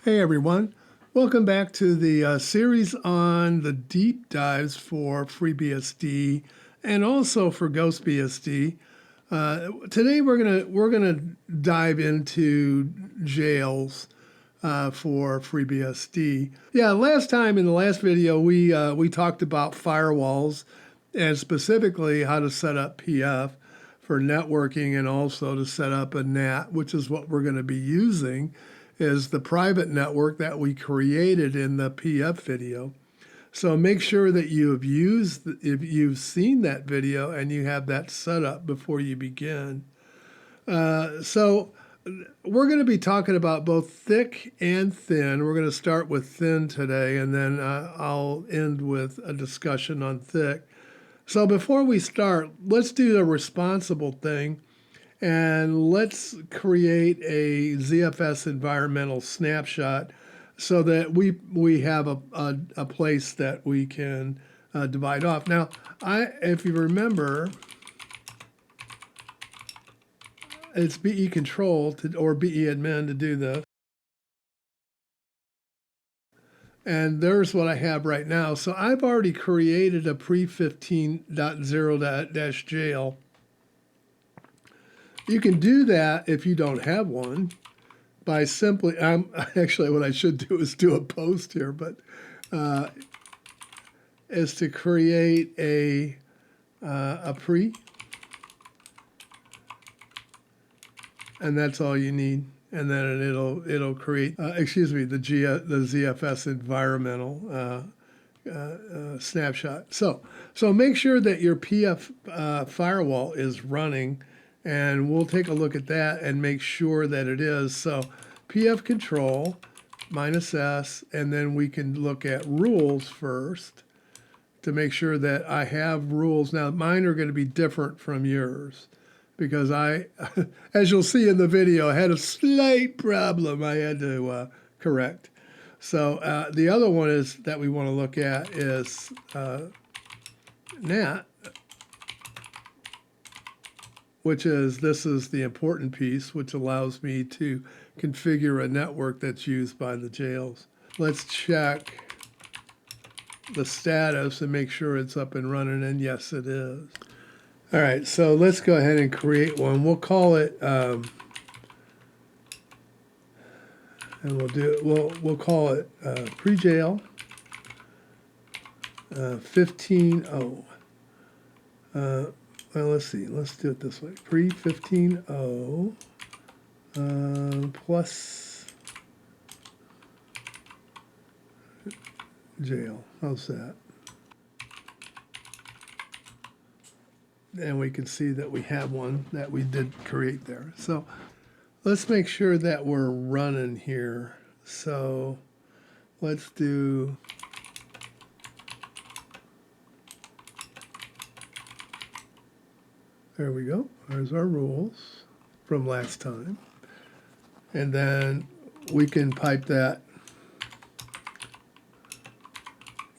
Hey everyone, welcome back to the series on the deep dives for FreeBSD and also for GhostBSD. Today we're gonna dive into jails for FreeBSD. Yeah, last time in the last video we talked about firewalls and specifically how to set up PF for networking and also to set up a NAT, which is what we're going to be using, is the private network that we created in the PF video. So make sure that if you've seen that video and you have that set up before you begin. So we're going to be talking about both thick and thin. We're going to start with thin today, and then I'll end with a discussion on thick. So before we start, let's do the responsible thing. And let's create a ZFS environmental snapshot so that we have a place that we can divide off. Now, if you remember, it's BE control or BE admin to do this. And there's what I have right now. So I've already created a pre-15.0-jail. You can do that if you don't have one by simply, actually what I should do is do a post here, but is to create a pre, and that's all you need. And then it'll create, the ZFS environmental snapshot. So make sure that your PF firewall is running. And we'll take a look at that and make sure that it is. So PF control -S, and then we can look at rules first to make sure that I have rules. Now, mine are going to be different from yours because as you'll see in the video, I had a slight problem I had to correct. So the other one is that we want to look at is NAT, this is the important piece, which allows me to configure a network that's used by the jails. Let's check the status and make sure it's up and running, and yes, it is. All right, so let's go ahead and create one. We'll call it, and we'll call it pre-jail 15.0. Well, let's see. Let's do it this way. Pre-15.0 plus jail. How's that? And we can see that we have one that we did create there. So let's make sure that we're running here. So let's do... There we go. There's our rules from last time. And then we can pipe that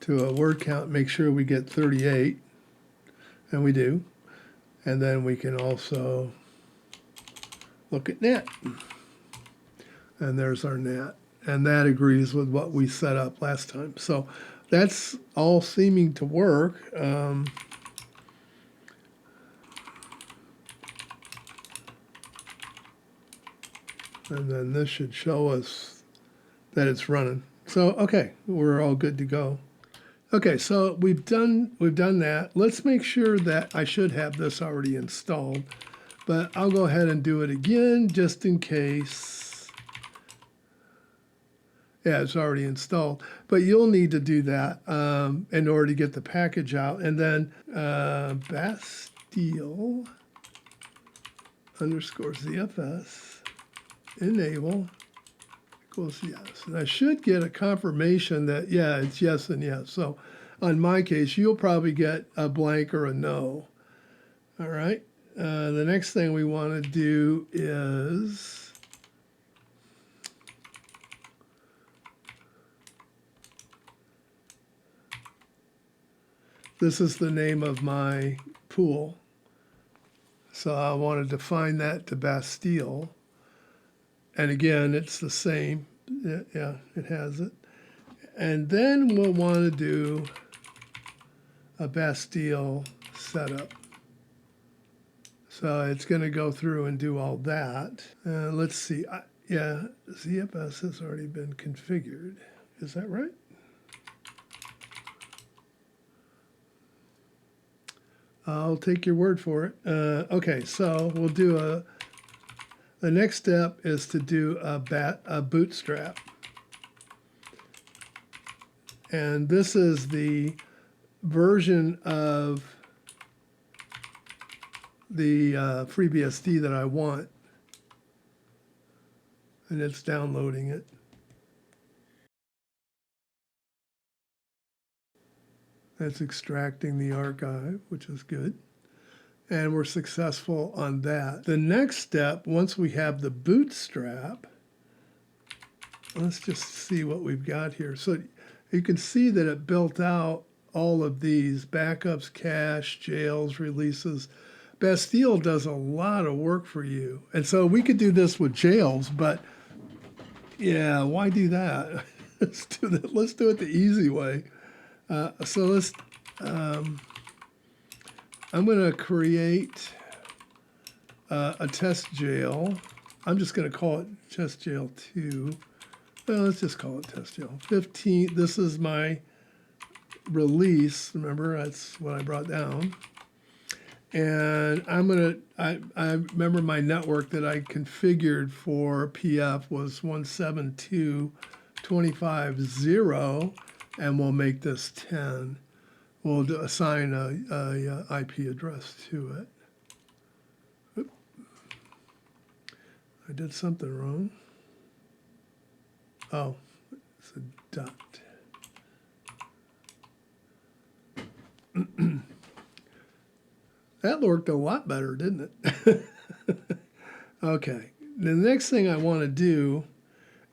to a word count, make sure we get 38, and we do. And then we can also look at NAT. And there's our NAT. And that agrees with what we set up last time. So that's all seeming to work. And then this should show us that it's running. So, okay, we're all good to go. Okay, so we've done that. Let's make sure that I should have this already installed, but I'll go ahead and do it again just in case. Yeah, it's already installed, but you'll need to do that in order to get the package out. And then Bastille _ZFS enable equals yes. And I should get a confirmation that, yeah, it's yes and yes. So on my case, you'll probably get a blank or a no. All right. The next thing we want to do is this is the name of my pool. So I want to define that to Bastille. And again, it's the same Yeah, it has it. And then we'll want to do a Bastille setup. So it's going to go through and do all that. Let's see. Yeah, ZFS has already been configured. Is that right? I'll take your word for it. Okay, so we'll do the next step is to do a bootstrap. And this is the version of the FreeBSD that I want. And it's downloading it. That's extracting the archive, which is good. And we're successful on that. The next step, once we have the bootstrap, let's just see what we've got here. So you can see that it built out all of these backups, cache, jails, releases. Bastille does a lot of work for you. And so we could do this with jails, but yeah, why do that? Let's do it the easy way. So let's, I'm going to create a test jail. I'm just going to call it test jail 2. Well, let's just call it test jail 15. This is my release. Remember, that's what I brought down. And I'm going to, I remember my network that I configured for PF was 172.25.0, and we'll make this 10. We'll assign a IP address to it. Oop. I did something wrong. Oh, it's a dot. That worked a lot better, didn't it? Okay, the next thing I want to do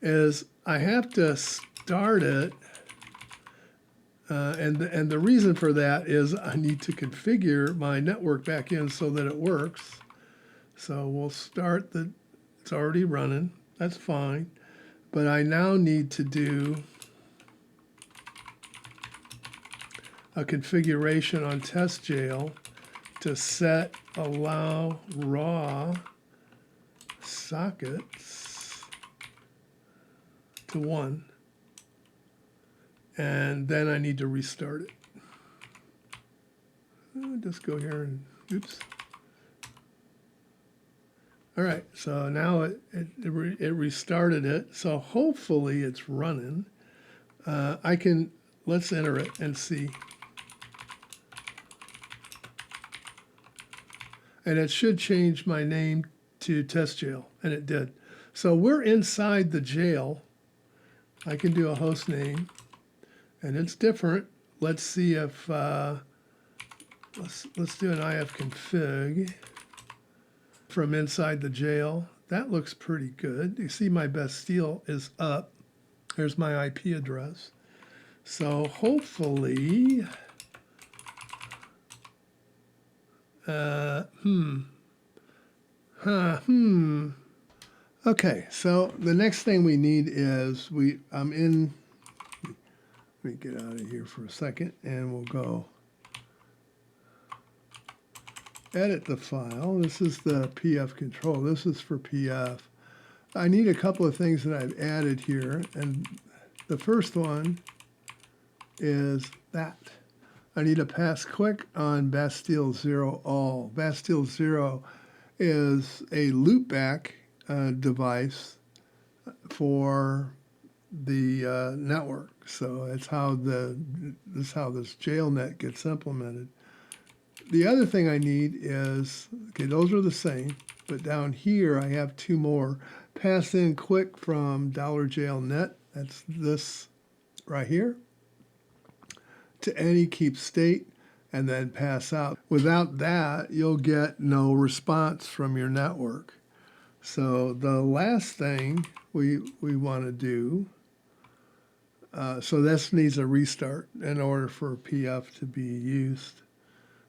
is I have to start it, and the reason for that is I need to configure my network back in so that it works. So we'll start it's already running, that's fine, but I now need to do a configuration on test jail to set allow raw sockets to 1. And then I need to restart it. I'll just go here and, oops. All right, so now it restarted it. So hopefully it's running. Let's enter it and see. And it should change my name to test jail, and it did. So we're inside the jail. I can do a host name, and it's different. Let's see if let's do an ifconfig from inside the jail. That looks pretty good. You see my Bastille is up. Here's my IP address. So hopefully. Okay, so the next thing we need is let me get out of here for a second, and we'll go edit the file. This is the PF control. This is for PF. I need a couple of things that I've added here, and the first one is that. I need a pass quick on Bastille 0 all. Bastille 0 is a loopback device for the network. So it's how this jailnet gets implemented. The other thing I need is, okay, those are the same, but down here I have 2 more. Pass in quick from $jailnet, that's this right here, to any keep state, and then pass out. Without that, you'll get no response from your network. So the last thing we want to do, so this needs a restart in order for PF to be used.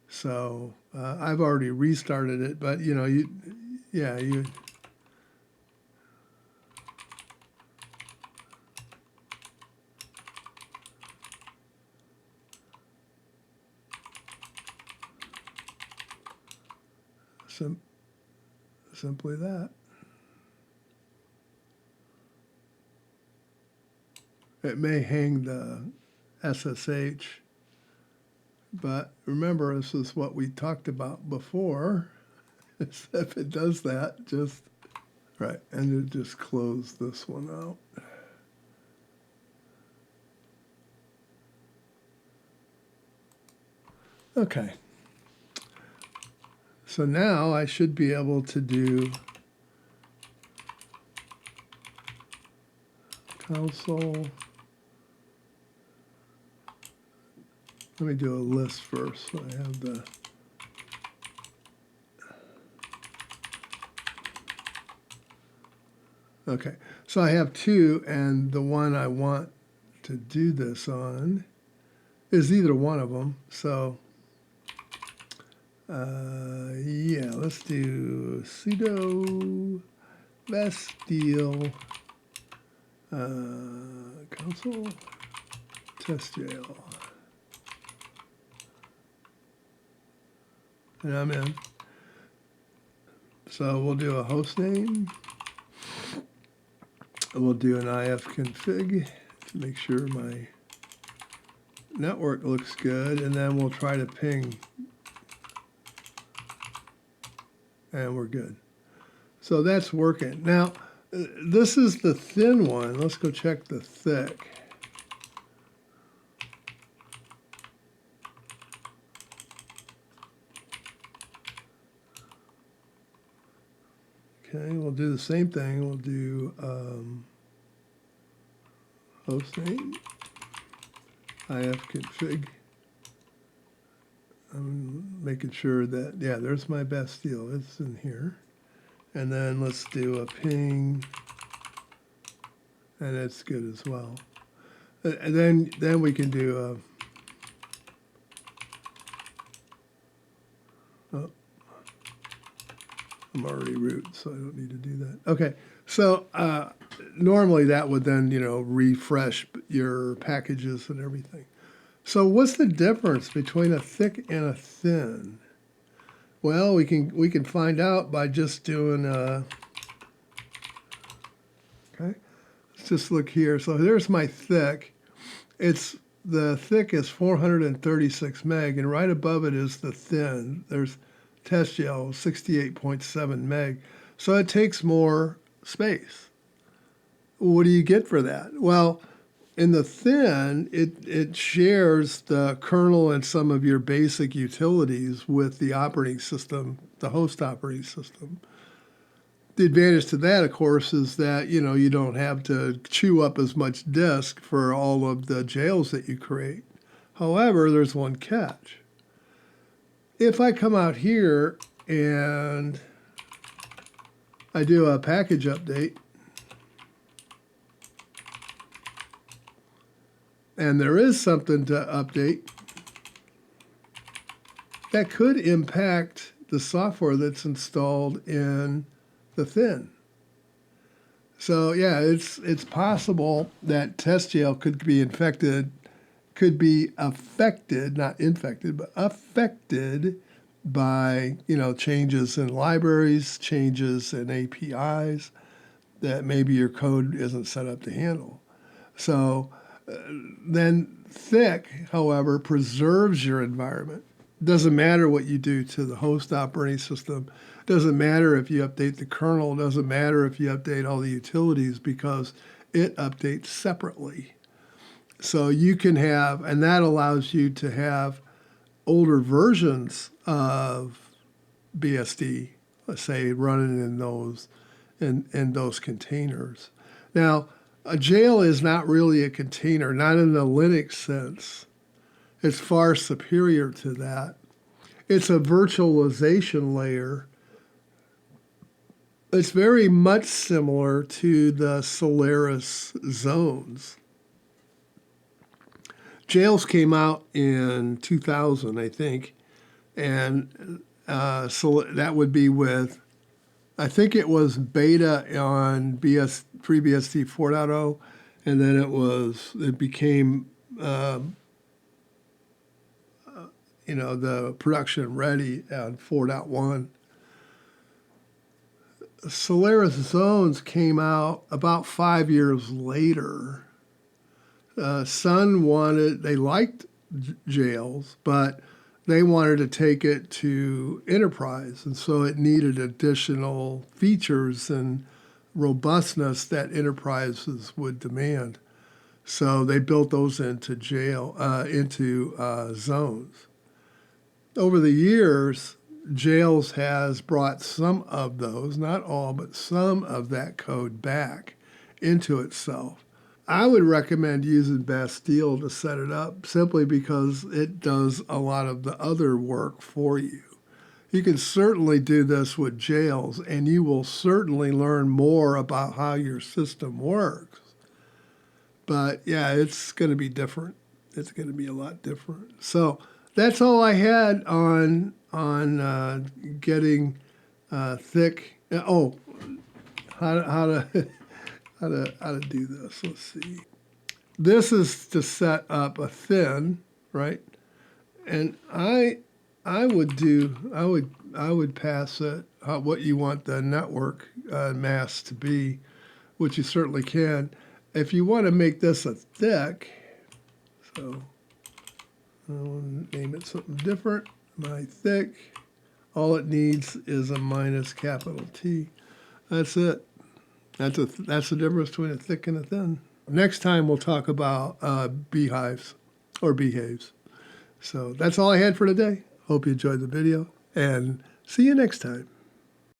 So I've already restarted it, but you Simply that. It may hang the SSH, but remember, this is what we talked about before. If it does that, just right, and it just close this one out. Okay. So now I should be able to do console. Let me do a list first. So I have the okay. So I have two, and the one I want to do this on is either one of them. So yeah, let's do sudo Bastille console testjail. And I'm in. So we'll do a host name. We'll do an ifconfig to make sure my network looks good, and then we'll try to ping. And we're good. So that's working. Now, this is the thin one. Let's go check the thick. Okay, we'll do the same thing. We'll do hostname, ifconfig. I'm making sure that, yeah, there's my Bastille. It's in here. And then let's do a ping, and it's good as well. And then we can do a, oh, I'm already root, so I don't need to do that. Okay, so normally that would then, refresh your packages and everything. So what's the difference between a thick and a thin? Well, we can find out by just doing okay. Let's just look here. So there's my thick. The thick is 436 meg, and right above it is the thin. There's testjail 68.7 meg. So it takes more space. What do you get for that? Well, in the thin, it shares the kernel and some of your basic utilities with the operating system, the host operating system. The advantage to that, of course, is that, you don't have to chew up as much disk for all of the jails that you create. However, there's one catch. If I come out here and I do a package update, and there is something to update, that could impact the software that's installed in the thin. So yeah, it's possible that testjail could be affected, not infected, but affected by, changes in libraries, changes in APIs that maybe your code isn't set up to handle. So then thick, however, preserves your environment. Doesn't matter what you do to the host operating system. Doesn't matter if you update the kernel. Doesn't matter if you update all the utilities, because it updates separately. So you can have, and that allows you to have older versions of BSD, let's say, running in those containers. Now, a jail is not really a container, not in the Linux sense. It's far superior to that. It's a virtualization layer. It's very much similar to the Solaris zones. Jails came out in 2000, I think, and so that would be with, I think it was beta on FreeBSD 4.0, and then it became the production ready on 4.1. Solaris Zones came out about 5 years later. Sun they liked jails, but they wanted to take it to enterprise, and so it needed additional features and robustness that enterprises would demand. So they built those into zones. Over the years, Jails has brought some of those, not all, but some of that code back into itself. I would recommend using Bastille to set it up simply because it does a lot of the other work for you. You can certainly do this with Jails, and you will certainly learn more about how your system works. But yeah, it's going to be different. It's going to be a lot different. So that's all I had on getting thick. Oh, how to how to do this. Let's see. This is to set up a thin, right? And I would pass it what you want the network mask to be, which you certainly can. If you want to make this a thick, so I'll name it something different. My thick, all it needs is a minus capital T. That's it. That's the difference between a thick and a thin. Next time we'll talk about beehives or behaves. So that's all I had for today. Hope you enjoyed the video, and see you next time.